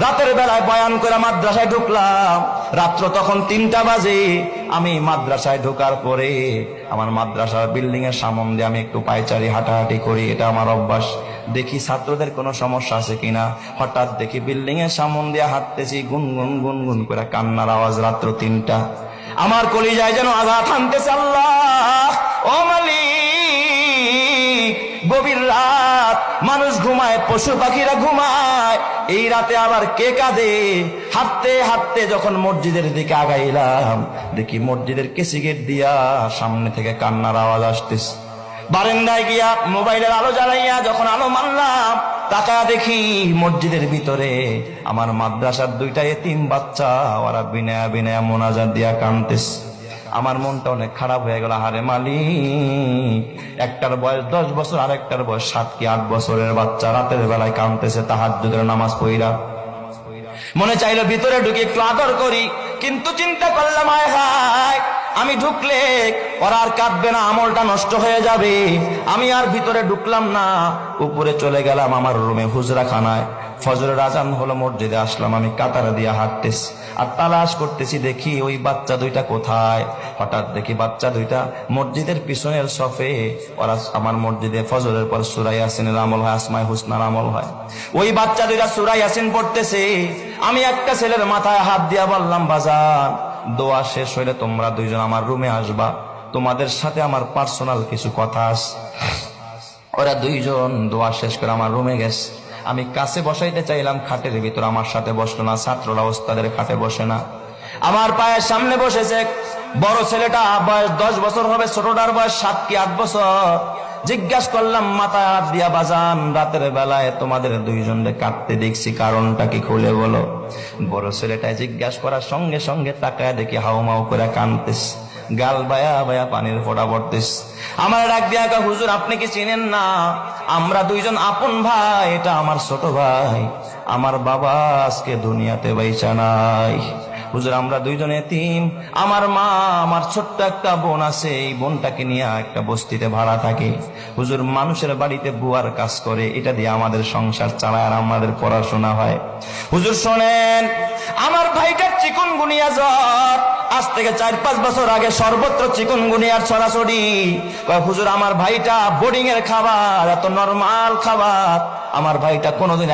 রাতের বেলায় বয়ান করে মাদ্রাসায় ঢুকলাম। রাত্র তখন 3টা বাজে। আমি মাদ্রাসায় ঢোকার পরে আমার মাদ্রাসার বিল্ডিং এর সামনে দিয়ে আমি একটু পায়চারি হাঁটাহাঁটি করি, এটা আমার অভ্যাস। দেখি ছাত্রদের কোনো সমস্যা আছে কিনা। হঠাৎ দেখি বিল্ডিং এর সামনে দিয়ে হাঁটতেছি, গুনগুন গুনগুন করে কান্নার আওয়াজ। রাত্র 3টা। আমার কলিজায় যেন আঘাত হানতেছে। আল্লাহ, ও মালিক, গভীর রাত, মানুষ ঘুমায়, পশু পাখিরা ঘুমায়, এই রাতে আবার কে কাঁদে? হাঁটতে হাঁটতে যখন মসজিদের দিকে আগাইলাম, দেখি মসজিদের কেসি গেট দিয়া সামনে থেকে কান্নার আওয়াজ আসতেছে। বারান্দায় গিয়া মোবাইলের আলো জ্বালাইয়া যখন আলো মারলাম, তাকায়া দেখি মসজিদের ভিতরে আমার মাদ্রাসার 2টা এতিম বাচ্চা, ওরা বিনয়া বিনয়া মোনাজাত দিয়া কাঁদতেছে। আমার মনটা অনেক খারাপ হয়ে গেল। হারে মালিক, একটার বয়স 10 বছর, আর একটার বয়স 7 কি 8 বছরের বাচ্চা রাতের বেলায় কাঁদতেছে তাহাজ্জুদের নামাজ পড়া। মনে চাইলো ভিতরে ঢুকে একটু আদর করি, কিন্তু চিন্তা করলাম আয় হায়, আমি ঢুকলে ওরা আর কাঁদবে না, আমলটা নষ্ট হয়ে যাবে। আমি আর ভিতরে ঢুকলাম না, উপরে চলে গেলাম আমার রুমে, হুজরাখানায়। ফজরের আজান হলো, মসজিদে আসলাম। আমি কাতারে দিয়ে হাঁটতেছি আর তালাশ করতেছি, দেখি ওই বাচ্চা 2টা কোথায়। হঠাৎ দেখি বাচ্চা 2টা মসজিদের পিছনের সফে, ওরা আমার মসজিদে ফজরের পর সূরা ইয়াসিনের আমল হয়, আসমায়ে হুসনার আমল হয়। ওই বাচ্চা 2টা সূরা ইয়াসিন পড়তেছে। আমি একটা ছেলের মাথায় হাত দিয়া বললাম, বাজান, দোয়া শেষ হইলে তোমরা 2জন আমার রুমে আসবা, তোমাদের সাথে আমার পার্সোনাল কিছু কথা আছে। ওরা 2জন দোয়া শেষ করে আমার রুমে গেছে। আমি কাছে বসাইতে চাইলাম খাটের ভিতর, আমার সাথে বসলো না। ছাত্ররা ওস্তাদের খাটে বসে না, আমার পায়ের সামনে বসেছে। বড় ছেলেটা বয়স 10 বছর হবে, ছোটটার বয়স 7 কি 8 বছর। জিজ্ঞাসা করলাম মাথায় হাত দিয়া, বাজান, রাতের বেলায় তোমাদের 2জনকে কাঁদতে দেখছি, কারণটা কি খুলে বলো। বড় ছেলেটা জিজ্ঞাসা করার সঙ্গে সঙ্গে তাকায় দেখি হাউমাউ করে কাঁদতেছে, গাল বায়া বায়া পানির ফোঁটা পড়তেছে। আমার ডাক দিয়া, হুজুর আপনি কি চিনেন না? আমরা 2জন আপন ভাই, এটা আমার ছোট ভাই, আমার বাবা আজকে দুনিয়াতে বাইচা নাই। হুজুর আমরা 2জন এতিম, আমার মা, আমার ছোট্ট একটা বোন আছে, এই বোনটাকে নিয়ে একটা বস্তিতে ভাড়া থাকে। হুজুর মানুষের বাড়িতে বুয়ার কাজ করে, এটা দিয়ে আমাদের সংসার চালায় আর আমাদের পড়াশোনা হয়। হুজুর শোনেন, আমার ভাইটার চিকুনগুনিয়া জ্বর, আজ থেকে 4-5 বছর আগে সর্বত্র চিকুনগুনিয়ার ছড়াছড়ি। হুজুর আমার ভাইটা বোর্ডিং এর খাবার, এত নরমাল খাবার আমার ভাইটা কোনোদিন